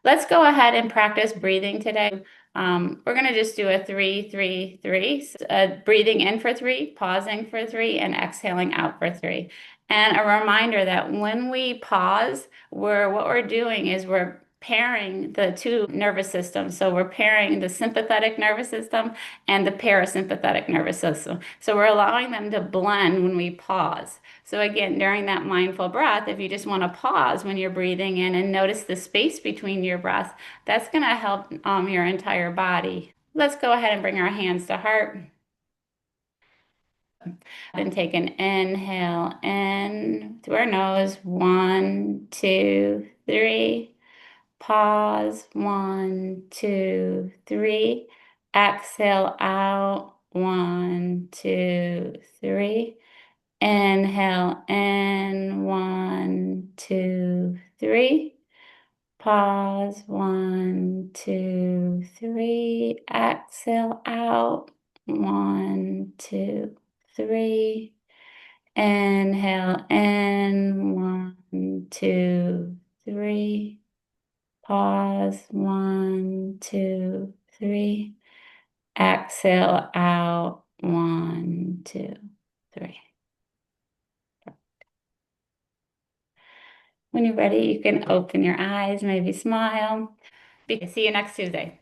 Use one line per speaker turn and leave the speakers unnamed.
Let's go ahead and practice breathing today. We're going to just do a 3-3-3, breathing in for 3, pausing for 3, and exhaling out for 3. And a reminder that when we pause, what we're doing is we're pairing the two nervous systems. So we're pairing the sympathetic nervous system and the parasympathetic nervous system. So we're allowing them to blend when we pause. So again, during that mindful breath, if you just want to pause when you're breathing in and notice the space between your breaths, that's going to help your entire body. Let's go ahead and bring our hands to heart and take an inhale in through our nose. 1, 2, 3. Pause. 1, 2, 3. Exhale out. 1, 2, 3. Inhale in. 1, 2, 3. Pause. 1, 2, 3. Exhale out. 1, 2, 3. Inhale in. 1, 2, 3. Pause. 1, 2, 3. Exhale out. 1, 2, 3. When you're ready, you can open your eyes, maybe smile. See you next Tuesday.